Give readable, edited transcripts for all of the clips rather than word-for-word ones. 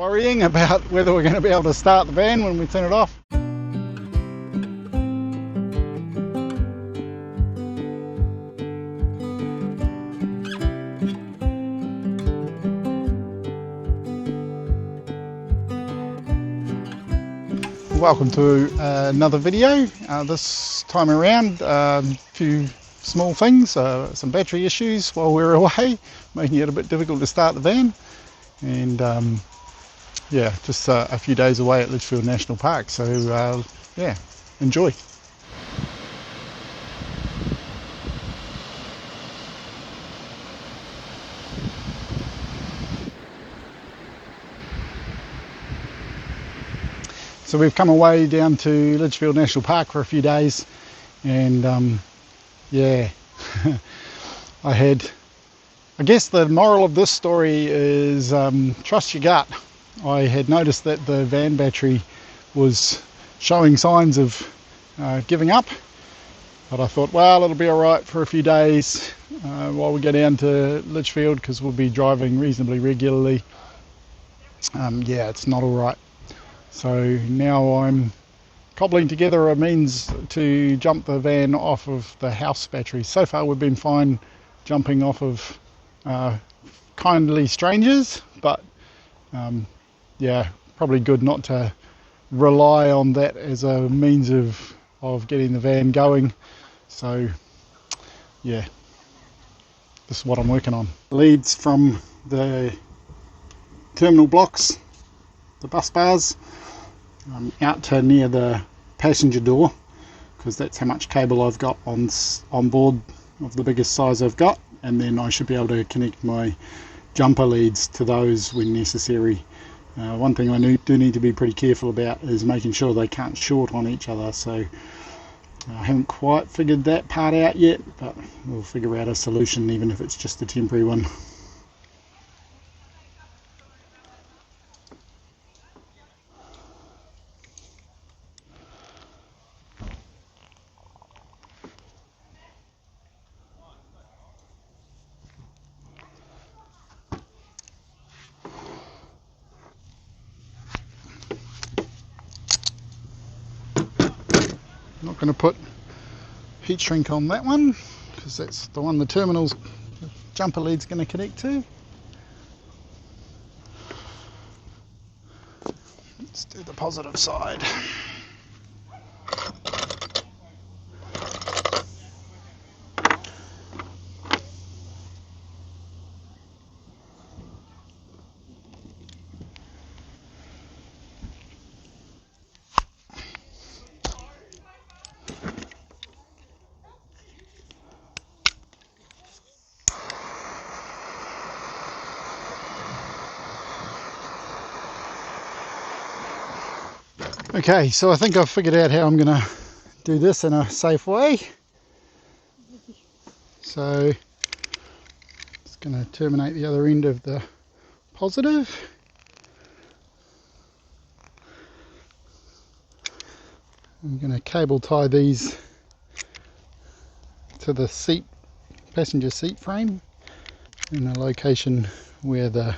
worrying about whether we're going to be able to start the van when we turn it off. Welcome to another video. This time around, a few small things, some battery issues while we were away, making it a bit difficult to start the van, and yeah, just a few days away at Litchfield National Park, so yeah, enjoy. So we've come away down to Litchfield National Park for a few days, and yeah, I guess the moral of this story is trust your gut. I had noticed that the van battery was showing signs of giving up, but I thought, well, it'll be all right for a few days while we go down to Litchfield, because we'll be driving reasonably regularly. Yeah, it's not all right. So now I'm cobbling together a means to jump the van off of the house battery. So far we've been fine jumping off of kindly strangers, but yeah, probably good not to rely on that as a means of getting the van going. So yeah, this is what I'm working on. Leads from the terminal blocks, the bus bars, out to near the passenger door, because that's how much cable I've got on board of the biggest size I've got, and then I should be able to connect my jumper leads to those when necessary. One thing I do need to be pretty careful about is making sure they can't short on each other, so I haven't quite figured that part out yet, but we'll figure out a solution even if it's just a temporary one. Not going to put heat shrink on that one, because that's the one the terminal's jumper lead's going to connect to. Let's do the positive side. Okay, so I think I've figured out how I'm going to do this in a safe way. So it's going to terminate the other end of the positive. I'm going to cable tie these to the seat, passenger seat frame, in a location where the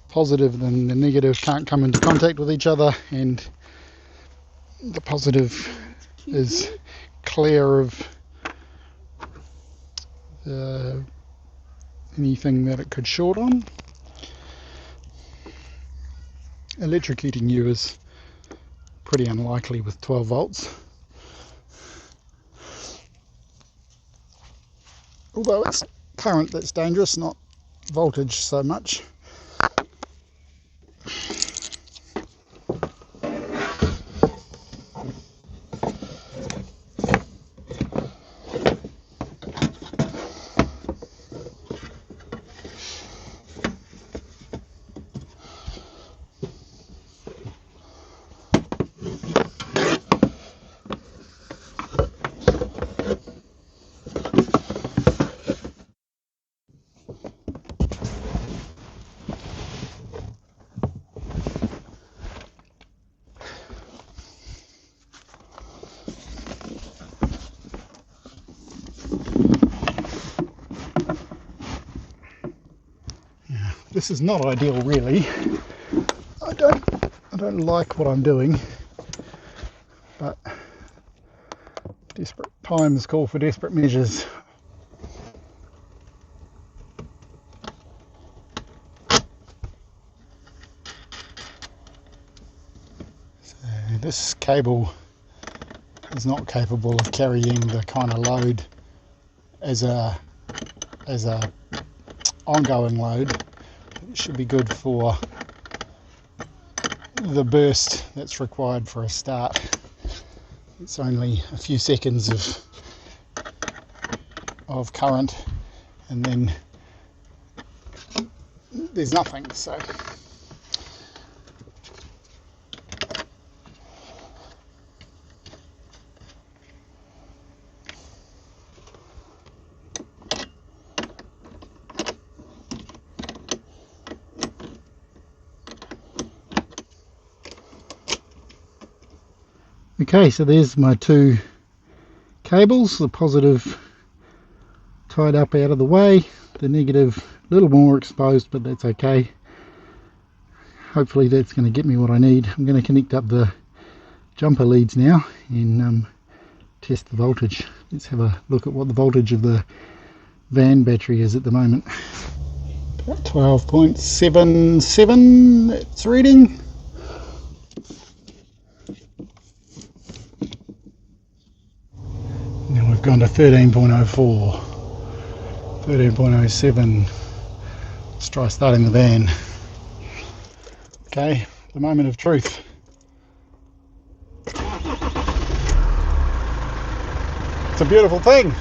positive and the negative can't come into contact with each other, and the positive is clear of anything that it could short on. Electrocuting you is pretty unlikely with 12 volts. Although it's current that's dangerous, not voltage so much. This is not ideal really, I don't like what I'm doing, but desperate times call for desperate measures. So this cable is not capable of carrying the kind of load as a ongoing load. It should be good for the burst that's required for a start. It's only a few seconds of current, and then there's nothing. So okay, so there's my two cables, the positive tied up out of the way, the negative a little more exposed, but that's okay. Hopefully that's going to get me what I need. I'm going to connect up the jumper leads now and test the voltage. Let's have a look at what the voltage of the van battery is at the moment. About 12.77 it's reading. Now we've gone to 13.04, 13.07. Let's try starting the van. Okay, the moment of truth. It's a beautiful thing.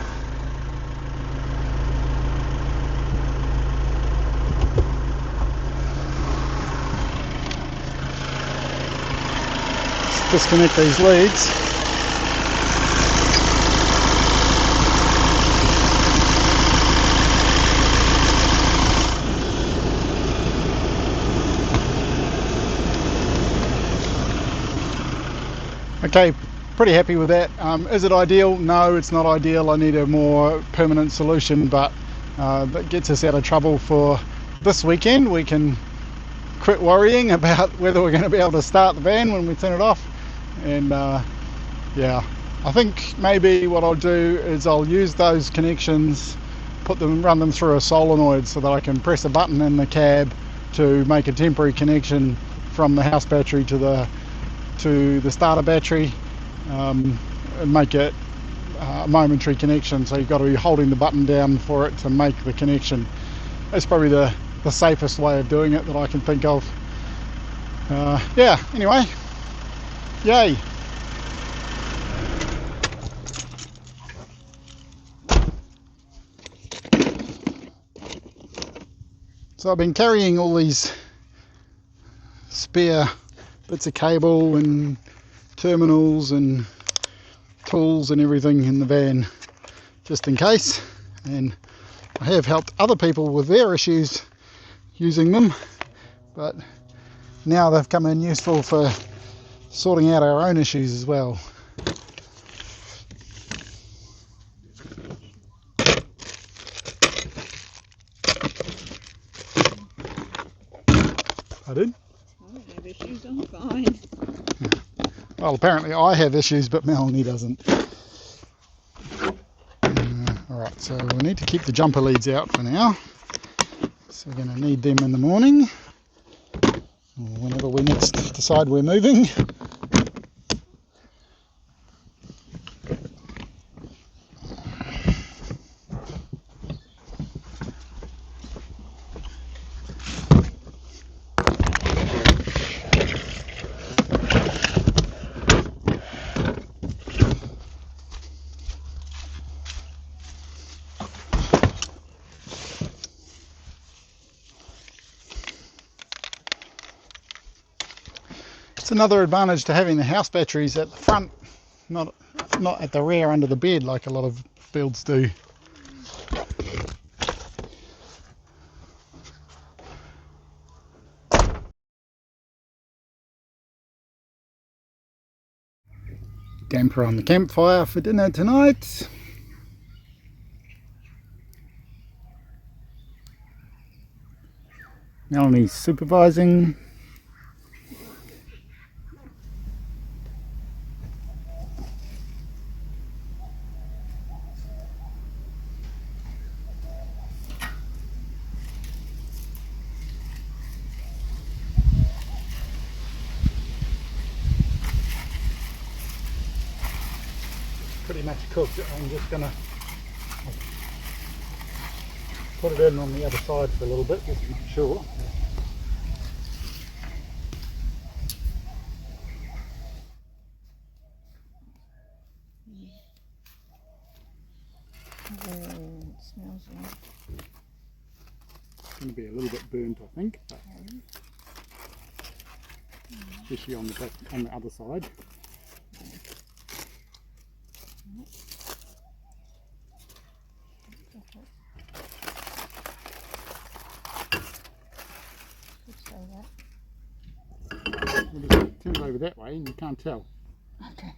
Let's disconnect these leads. Okay, pretty happy with that. Is it ideal? No, it's not ideal. I need a more permanent solution, but that gets us out of trouble for this weekend. We can quit worrying about whether we're going to be able to start the van when we turn it off. And yeah, I think maybe what I'll do is I'll use those connections, run them through a solenoid so that I can press a button in the cab to make a temporary connection from the house battery to the starter battery, and make it a momentary connection. So you've got to be holding the button down for it to make the connection. That's probably the safest way of doing it that I can think of. Yeah, anyway, yay. So I've been carrying all these spare bits of cable and terminals and tools and everything in the van just in case, and I have helped other people with their issues using them, but now they've come in useful for sorting out our own issues as well. I did? I have issues, I'm fine. Well, apparently I have issues, but Melanie doesn't. Alright, so we need to keep the jumper leads out for now. So we're going to need them in the morning, or whenever we next decide we're moving. It's another advantage to having the house batteries at the front, not at the rear under the bed like a lot of builds do. Damper on the campfire for dinner tonight. Melanie's supervising. pretty much cooked. I'm just going to put it in on the other side for a little bit, just to make sure. Oh, it smells like. It's going to be a little bit burnt, I think, but especially on the other side. We'll just turn it over that way and you can't tell. Okay.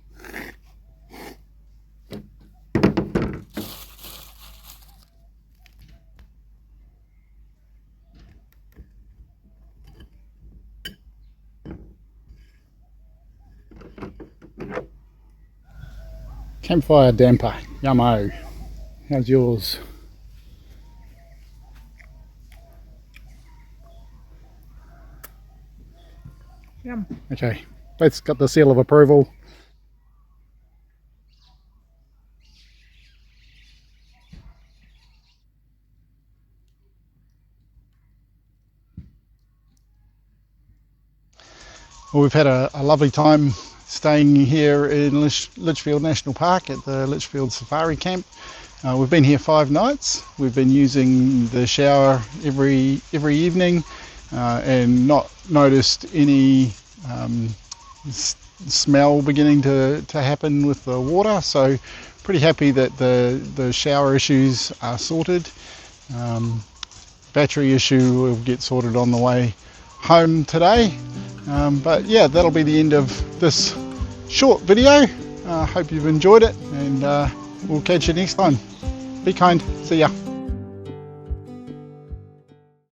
Campfire damper, yummo. How's yours? Yum. Okay, both got the seal of approval. Well, we've had a lovely time staying here in Litchfield National Park at the Litchfield Safari Camp. We've been here 5 nights. We've been using the shower every evening and not noticed any smell beginning to happen with the water. So pretty happy that the shower issues are sorted. Battery issue will get sorted on the way home today. But yeah, that'll be the end of this short video. Hope you've enjoyed it, and we'll catch you next time. Be kind. See ya.